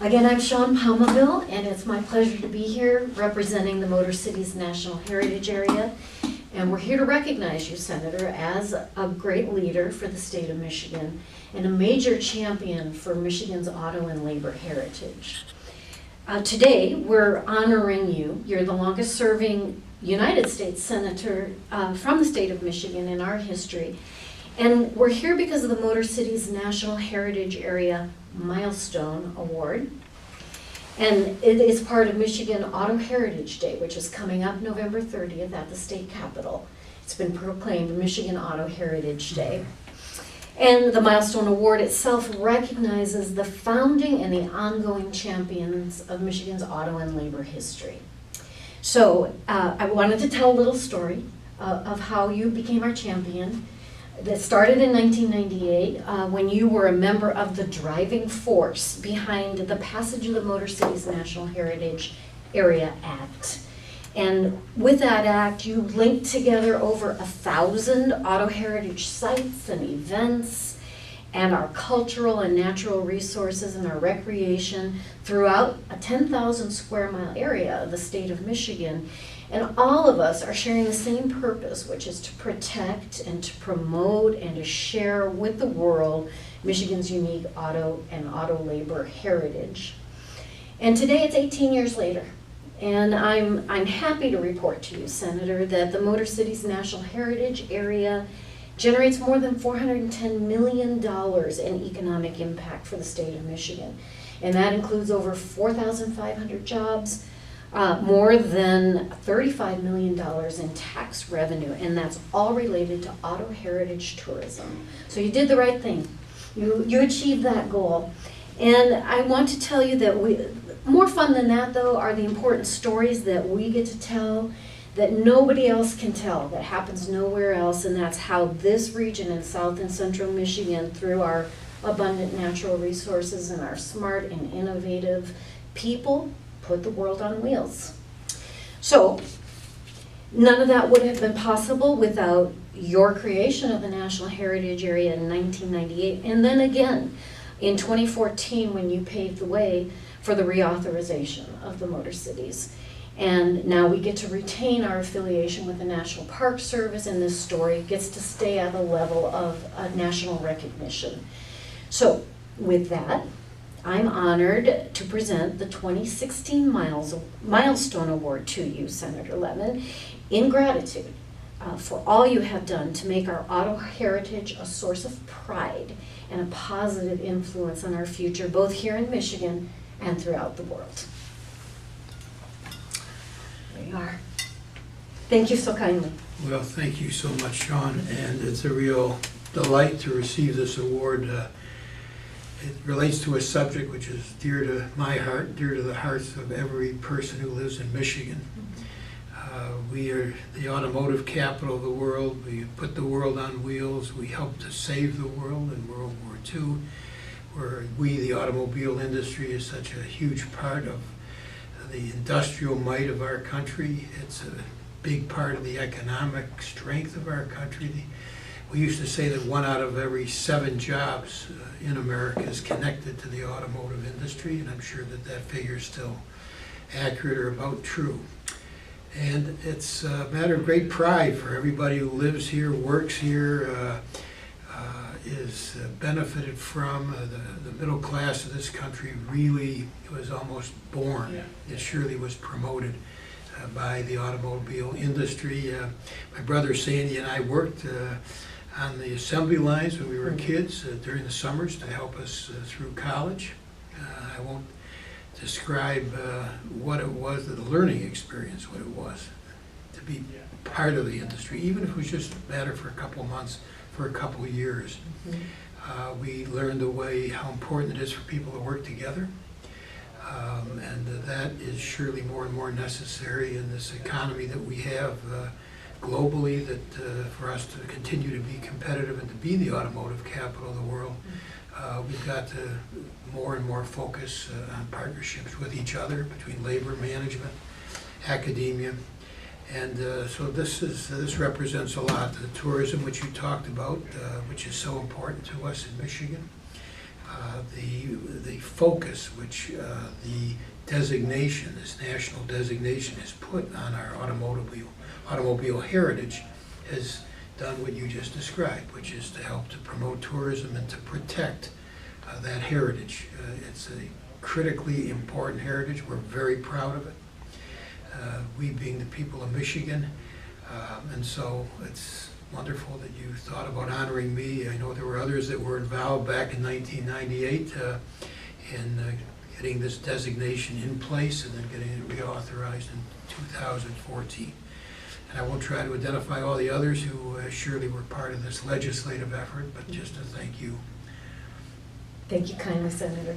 Again, I'm Sean Palmaville, and it's my pleasure to be here representing the Motor Cities National Heritage Area. And we're here to recognize you, Senator, as a great leader for the state of Michigan and a major champion for Michigan's auto and labor heritage. Today, we're honoring you. You're the longest serving United States Senator from the state of Michigan in our history. And we're here because of the Motor Cities National Heritage Area Milestone Award. And it is part of Michigan Auto Heritage Day, which is coming up November 30th at the state capitol. It's been proclaimed Michigan Auto Heritage Day. And the Milestone Award itself recognizes the founding and the ongoing champions of Michigan's auto and labor history. So I wanted to tell a little story of how you became our champion. That started in 1998 when you were a member of the driving force behind the passage of the Motor Cities National Heritage Area Act. And with that act, you linked together over 1,000 auto heritage sites and events and our cultural and natural resources and our recreation throughout a 10,000 square mile area of the state of Michigan. And all of us are sharing the same purpose, which is to protect and to promote and to share with the world Michigan's unique auto and auto labor heritage. And today it's 18 years later. And I'm happy to report to you, Senator, that the Motor Cities National Heritage Area generates more than $410 million in economic impact for the state of Michigan. And that includes over 4,500 jobs, more than $35 million in tax revenue, and that's all related to auto heritage tourism. So you did the right thing. You achieved that goal. And I want to tell you that more fun than that, though, are the important stories that we get to tell that nobody else can tell, that happens nowhere else, and that's how this region in South and Central Michigan, through our abundant natural resources and our smart and innovative people, put the world on wheels. So, none of that would have been possible without your creation of the National Heritage Area in 1998, and then again in 2014 when you paved the way for the reauthorization of the Motor Cities. And now we get to retain our affiliation with the National Park Service, and this story gets to stay at the level of national recognition. So, with that, I'm honored to present the 2016 Milestone Award to you, Senator Levin, in gratitude for all you have done to make our auto heritage a source of pride and a positive influence on our future, both here in Michigan and throughout the world. There you are. Thank you so kindly. Well, thank you so much, Sean, and it's a real delight to receive this award. It relates to a subject which is dear to my heart, dear to the hearts of every person who lives in Michigan. We are the automotive capital of the world. We put the world on wheels. We helped to save the world in World War II, where we, the automobile industry, is such a huge part of the industrial might of our country. It's a big part of the economic strength of our country. We used to say that 1 out of every 7 jobs in America is connected to the automotive industry, and I'm sure that that figure is still accurate or about true. And it's a matter of great pride for everybody who lives here, works here, is benefited from. The middle class of this country really was almost born. Yeah. It surely was promoted by the automobile industry. My brother Sandy and I worked on the assembly lines when we were kids during the summers to help us through college. I won't describe what it was, the learning experience, what it was to be part of the industry, even if it was just a matter for a couple of months, for a couple of years. We learned the way how important it is for people to work together, and that is surely more and more necessary in this economy that we have globally, that for us to continue to be competitive and to be the automotive capital of the world, we've got to more and more focus on partnerships with each other between labor management, academia, and so this represents a lot. The tourism which you talked about, which is so important to us in Michigan, the focus which the designation, this national designation, has put on our automobile heritage has done what you just described, which is to help to promote tourism and to protect that heritage. It's a critically important heritage. We're very proud of it. We being the people of Michigan, and so it's wonderful that you thought about honoring me. I know there were others that were involved back in 1998 in getting this designation in place and then getting it reauthorized in 2014. And I won't try to identify all the others who surely were part of this legislative effort, but just to thank you. Thank you kindly, Senator.